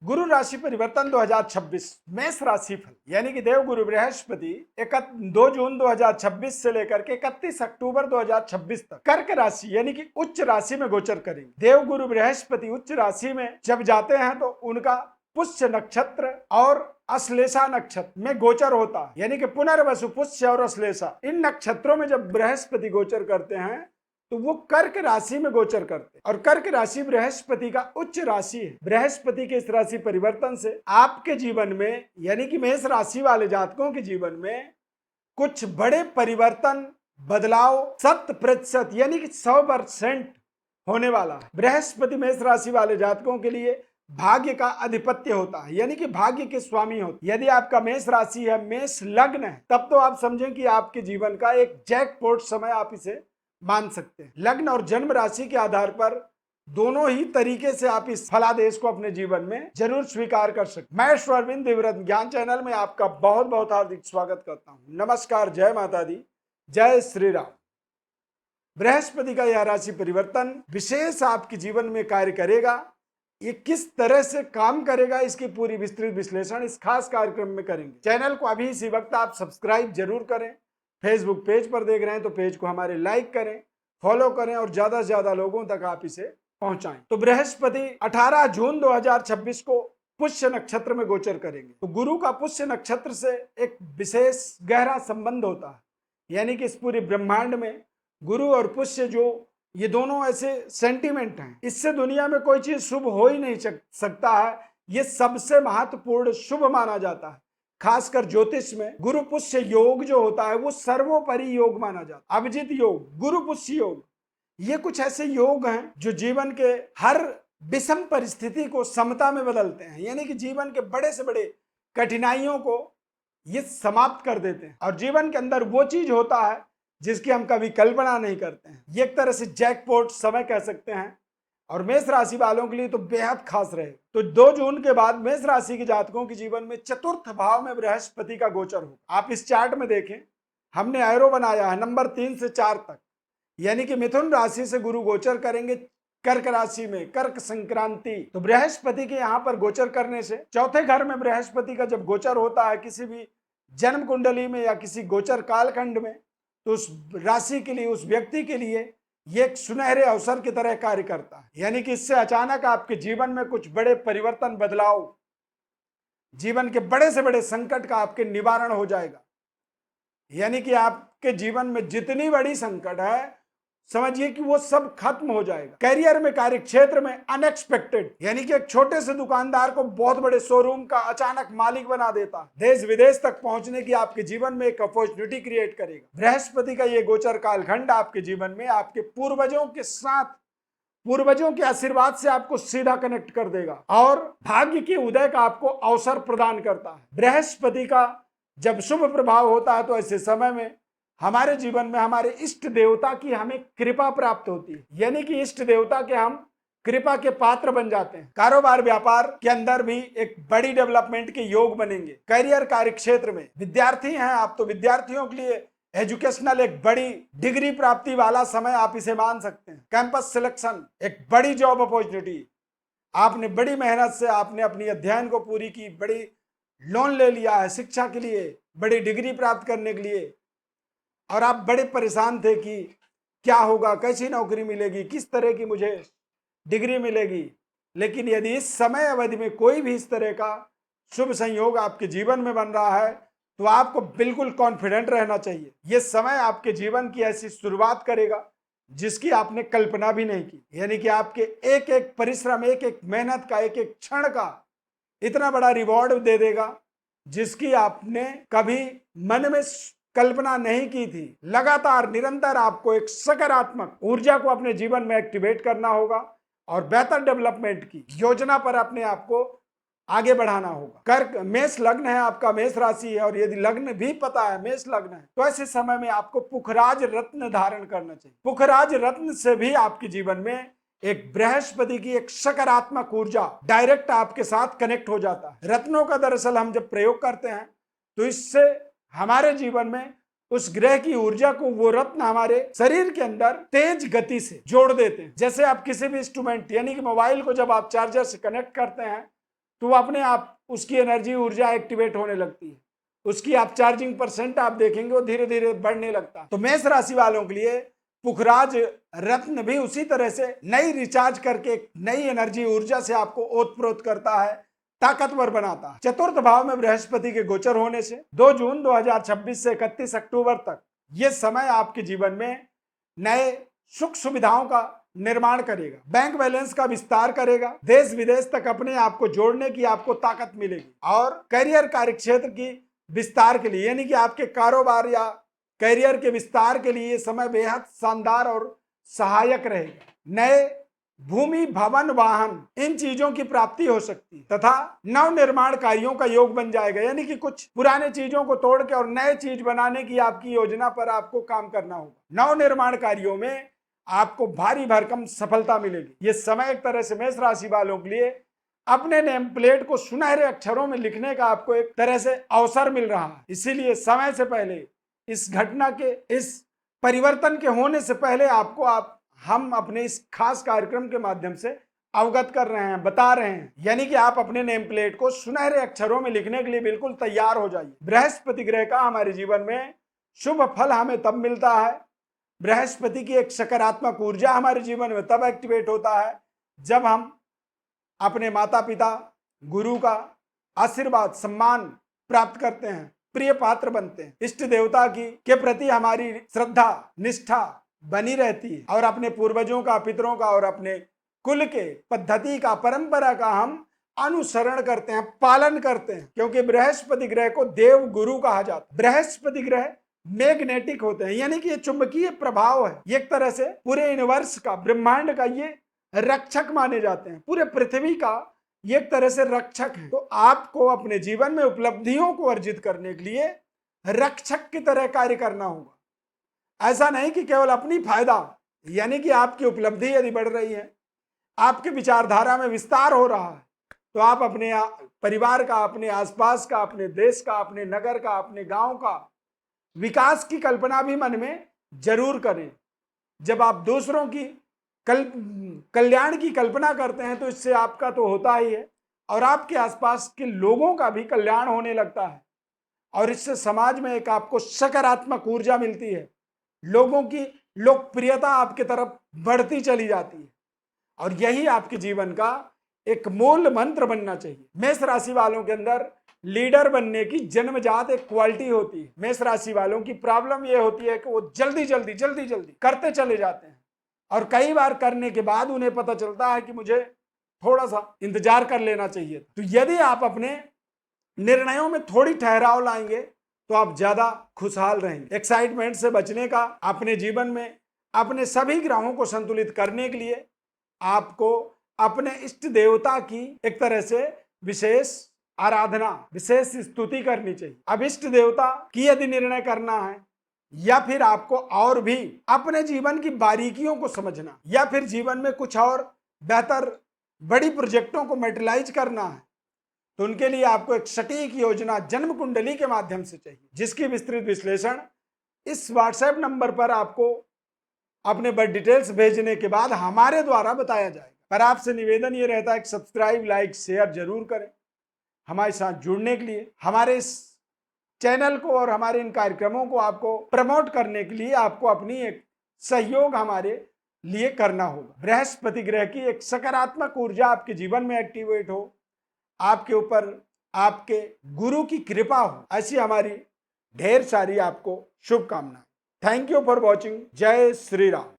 गुरु राशि परिवर्तन 2026 मेष राशि फल यानी कि देव गुरु बृहस्पति 2 जून 2026 से लेकर के 31 अक्टूबर 2026 तक कर्क राशि यानी कि उच्च राशि में गोचर करेंगे। देव गुरु बृहस्पति उच्च राशि में जब जाते हैं तो उनका पुष्य नक्षत्र और अश्लेषा नक्षत्र में गोचर होता है, यानी कि पुनर्वसु, पुष्य और अश्लेषा इन नक्षत्रों में जब बृहस्पति गोचर करते हैं तो वो कर्क राशि में गोचर करते हैं। और कर्क राशि बृहस्पति का उच्च राशि है। बृहस्पति के इस राशि परिवर्तन से आपके जीवन में यानी कि मेष राशि वाले जातकों के जीवन में कुछ बड़े परिवर्तन, बदलाव 100% यानी कि 100% होने वाला है। बृहस्पति मेष राशि वाले जातकों के लिए भाग्य का अधिपत्य होता है, यानी कि भाग्य के स्वामी होते हैं। यदि आपका मेष राशि है, मेष लग्न है, तब तो आप समझें कि आपके जीवन का एक जैकपॉट समय आप इसे मान सकते हैं। लग्न और जन्म राशि के आधार पर दोनों ही तरीके से आप इस फलादेश को अपने जीवन में जरूर स्वीकार कर सकते। मैं अरविंद दिव्यरत्न ज्ञान चैनल में आपका बहुत बहुत हार्दिक स्वागत करता हूं। नमस्कार, जय माता दी, जय श्री राम। बृहस्पति का यह राशि परिवर्तन विशेष आपके जीवन में कार्य करेगा। ये किस तरह से काम करेगा, इसकी पूरी विस्तृत विश्लेषण इस खास कार्यक्रम में करेंगे। चैनल को अभी इसी वक्त आप सब्सक्राइब जरूर करें। फेसबुक पेज पर देख रहे हैं तो पेज को हमारे लाइक करें, फॉलो करें और ज्यादा से ज्यादा लोगों तक आप इसे पहुंचाएं। तो बृहस्पति 18 जून 2026 को पुष्य नक्षत्र में गोचर करेंगे। तो गुरु का पुष्य नक्षत्र से एक विशेष गहरा संबंध होता है, यानी कि इस पूरे ब्रह्मांड में गुरु और पुष्य जो ये दोनों ऐसे सेंटिमेंट हैं, इससे दुनिया में कोई चीज शुभ हो ही नहीं सकता है। ये सबसे महत्वपूर्ण शुभ माना जाता है। खासकर ज्योतिष में गुरु पुष्य योग जो होता है वो सर्वोपरि योग माना जाता है। अभिजित योग, गुरु पुष्य योग, ये कुछ ऐसे योग हैं जो जीवन के हर विषम परिस्थिति को समता में बदलते हैं, यानी कि जीवन के बड़े से बड़े कठिनाइयों को ये समाप्त कर देते हैं और जीवन के अंदर वो चीज होता है जिसकी हम कभी कल्पना नहीं करते हैं। ये एक तरह से जैकपॉट समय कह सकते हैं और मेष राशि वालों के लिए तो बेहद खास रहे। तो 2 जून के बाद मेष राशि के जातकों के जीवन में चतुर्थ भाव में बृहस्पति का गोचर हो। आप इस चार्ट में देखें, हमने एरो बनाया है नंबर 3 से 4 तक, यानी कि मिथुन राशि से गुरु गोचर करेंगे कर्क राशि में, कर्क संक्रांति। तो बृहस्पति के यहाँ पर गोचर करने से चौथे घर में बृहस्पति का जब गोचर होता है किसी भी जन्म कुंडली में या किसी गोचर कालखंड में, तो उस राशि के लिए, उस व्यक्ति के लिए ये एक सुनहरे अवसर की तरह कार्य करता है। यानी कि इससे अचानक आपके जीवन में कुछ बड़े परिवर्तन, बदलाव, जीवन के बड़े से बड़े संकट का आपके निवारण हो जाएगा। यानी कि आपके जीवन में जितनी बड़ी संकट है, समझिए कि वो सब खत्म हो जाएगा। करियर में, कार्य क्षेत्र में अनएक्सपेक्टेड, यानी कि एक छोटे से दुकानदार को बहुत बड़े शोरूम का अचानक मालिक बना देता, देश विदेश तक पहुंचने की आपके जीवन में एक अपॉर्चुनिटी क्रिएट करेगा। बृहस्पति का ये गोचर कालखंड आपके जीवन में आपके पूर्वजों के साथ, पूर्वजों के आशीर्वाद से आपको सीधा कनेक्ट कर देगा और भाग्य के उदय का आपको अवसर प्रदान करता है। बृहस्पति का जब शुभ प्रभाव होता है तो ऐसे समय में हमारे जीवन में हमारे इष्ट देवता की हमें कृपा प्राप्त होती है, यानी कि इष्ट देवता के हम कृपा के पात्र बन जाते हैं। कारोबार व्यापार के अंदर भी एक बड़ी डेवलपमेंट के योग बनेंगे। करियर, कार्य क्षेत्र में विद्यार्थी हैं आप, तो विद्यार्थियों के लिए एजुकेशनल एक बड़ी डिग्री प्राप्ति वाला समय आप इसे मान सकते हैं। कैंपस सिलेक्शन, एक बड़ी जॉब अपॉर्चुनिटी, आपने बड़ी मेहनत से आपने अपनी अध्ययन को पूरी की, बड़ी लोन ले लिया है शिक्षा के लिए, बड़ी डिग्री प्राप्त करने के लिए, और आप बड़े परेशान थे कि क्या होगा, कैसी नौकरी मिलेगी, किस तरह की मुझे डिग्री मिलेगी। लेकिन यदि इस समय अवधि में कोई भी इस तरह का शुभ संयोग आपके जीवन में बन रहा है तो आपको बिल्कुल कॉन्फिडेंट रहना चाहिए। यह समय आपके जीवन की ऐसी शुरुआत करेगा जिसकी आपने कल्पना भी नहीं की। यानी कि आपके एक एक परिश्रम, एक एक मेहनत का, एक एक क्षण का इतना बड़ा रिवॉर्ड दे देगा जिसकी आपने कभी मन में कल्पना नहीं की थी। लगातार निरंतर आपको एक सकारात्मक ऊर्जा को अपने जीवन में एक्टिवेट करना होगा और बेहतर डेवलपमेंट की योजना पर अपने आप को आगे बढ़ाना होगा। कर्क मेष लग्न है आपका, मेष राशि है, और यदि लग्न भी पता है मेष लग्न है तो ऐसे समय में आपको पुखराज रत्न धारण करना चाहिए। पुखराज रत्न से भी आपके जीवन में एक बृहस्पति की एक सकारात्मक ऊर्जा डायरेक्ट आपके साथ कनेक्ट हो जाता है। रत्नों का दरअसल हम जब प्रयोग करते हैं तो इससे हमारे जीवन में उस ग्रह की ऊर्जा को वो रत्न हमारे शरीर के अंदर तेज गति से जोड़ देते हैं। जैसे आप किसी भी इंस्ट्रूमेंट यानी कि मोबाइल को जब आप चार्जर से कनेक्ट करते हैं तो वो अपने आप उसकी एनर्जी ऊर्जा एक्टिवेट होने लगती है, उसकी आप चार्जिंग परसेंट आप देखेंगे वो धीरे धीरे बढ़ने लगता है। तो मेष राशि वालों के लिए पुखराज रत्न भी उसी तरह से नई रिचार्ज करके नई एनर्जी ऊर्जा से आपको ओतप्रोत करता है, ताकतवर बनाता है। चतुर्थ भाव में बृहस्पति के गोचर होने से 2 जून 2026 से 31 अक्टूबर तक ये समय आपके जीवन में नए सुख सुविधाओं का निर्माण करेगा, बैंक बैलेंस का विस्तार करेगा, देश विदेश तक अपने आप को जोड़ने की आपको ताकत मिलेगी और करियर कार्यक्षेत्र की विस्तार के लिए यानी कि आपके कारोबार या करियर के विस्तार के लिए समय बेहद शानदार और सहायक रहेगा। नए भूमि भवन वाहन इन चीजों की प्राप्ति हो सकती है तथा नव निर्माण कार्यों का योग बन जाएगा, यानी कि कुछ पुराने चीजों को तोड़ के और नए चीज बनाने की आपकी योजना पर आपको काम करना होगा। नव निर्माण कार्यों में आपको भारी भरकम सफलता मिलेगी। ये समय एक तरह से मेष राशि वालों के लिए अपने नेम प्लेट को सुनहरे अक्षरों में लिखने का आपको एक तरह से अवसर मिल रहा है। इसीलिए समय से पहले इस घटना के इस परिवर्तन के होने से पहले आपको हम अपने इस खास कार्यक्रम के माध्यम से अवगत कर रहे हैं, बता रहे हैं, यानी कि आप अपने नेम प्लेट को सुनहरे अक्षरों में लिखने के लिए बिल्कुल तैयार हो जाइए। बृहस्पति ग्रह का हमारे जीवन में शुभ फल हमें तब मिलता है, बृहस्पति की एक सकारात्मक ऊर्जा हमारे जीवन में तब एक्टिवेट होता है जब हम अपने माता पिता गुरु का आशीर्वाद सम्मान प्राप्त करते हैं, प्रिय पात्र बनते हैं, इष्ट देवता की के प्रति हमारी श्रद्धा निष्ठा बनी रहती है और अपने पूर्वजों का, पितरों का और अपने कुल के पद्धति का, परंपरा का हम अनुसरण करते हैं, पालन करते हैं, क्योंकि बृहस्पति ग्रह को देव गुरु कहा जाता है। बृहस्पति ग्रह मैग्नेटिक होते हैं, यानी कि ये चुंबकीय प्रभाव है, एक तरह से पूरे यूनिवर्स का, ब्रह्मांड का ये रक्षक माने जाते हैं, पूरे पृथ्वी का एक तरह से रक्षक है। तो आपको अपने जीवन में उपलब्धियों को अर्जित करने के लिए रक्षक की तरह कार्य करना होगा। ऐसा नहीं कि केवल अपनी फायदा, यानी कि आपकी उपलब्धि यदि बढ़ रही है, आपके विचारधारा में विस्तार हो रहा है, तो आप अपने परिवार का, अपने आसपास का, अपने देश का, अपने नगर का, अपने गांव का विकास की कल्पना भी मन में जरूर करें। जब आप दूसरों की कल्याण की कल्पना करते हैं तो इससे आपका तो होता ही है और आपके आसपास के लोगों का भी कल्याण होने लगता है और इससे समाज में एक आपको सकारात्मक ऊर्जा मिलती है, लोगों की लोकप्रियता आपके तरफ बढ़ती चली जाती है और यही आपके जीवन का एक मूल मंत्र बनना चाहिए। मेष राशि वालों के अंदर लीडर बनने की जन्मजात एक क्वालिटी होती है। मेष राशि वालों की प्रॉब्लम यह होती है कि वो जल्दी जल्दी करते चले जाते हैं और कई बार करने के बाद उन्हें पता चलता है कि मुझे थोड़ा सा इंतजार कर लेना चाहिए। तो यदि आप अपने निर्णयों में थोड़ी ठहराव लाएंगे तो आप ज्यादा खुशहाल रहेंगे। एक्साइटमेंट से बचने का, अपने जीवन में अपने सभी ग्रहों को संतुलित करने के लिए आपको अपने इष्ट देवता की एक तरह से विशेष आराधना, विशेष स्तुति करनी चाहिए। अब इष्ट देवता की यदि निर्णय करना है या फिर आपको और भी अपने जीवन की बारीकियों को समझना या फिर जीवन में कुछ और बेहतर बड़ी प्रोजेक्टों को मैटेरियलाइज करना है, तो उनके लिए आपको एक सटीक योजना जन्म कुंडली के माध्यम से चाहिए, जिसकी विस्तृत विश्लेषण इस व्हाट्सएप नंबर पर आपको अपने बर्थ डिटेल्स भेजने के बाद हमारे द्वारा बताया जाएगा। पर आपसे निवेदन ये रहता है कि सब्सक्राइब, लाइक, शेयर जरूर करें। हमारे साथ जुड़ने के लिए, हमारे इस चैनल को और हमारे इन कार्यक्रमों को आपको प्रमोट करने के लिए आपको अपनी एक सहयोग हमारे लिए करना होगा। बृहस्पति ग्रह की एक सकारात्मक ऊर्जा आपके जीवन में एक्टिवेट हो, आपके ऊपर आपके गुरु की कृपा हो, ऐसी हमारी ढेर सारी आपको शुभकामनाएं। Thank you for watching. जय श्री राम।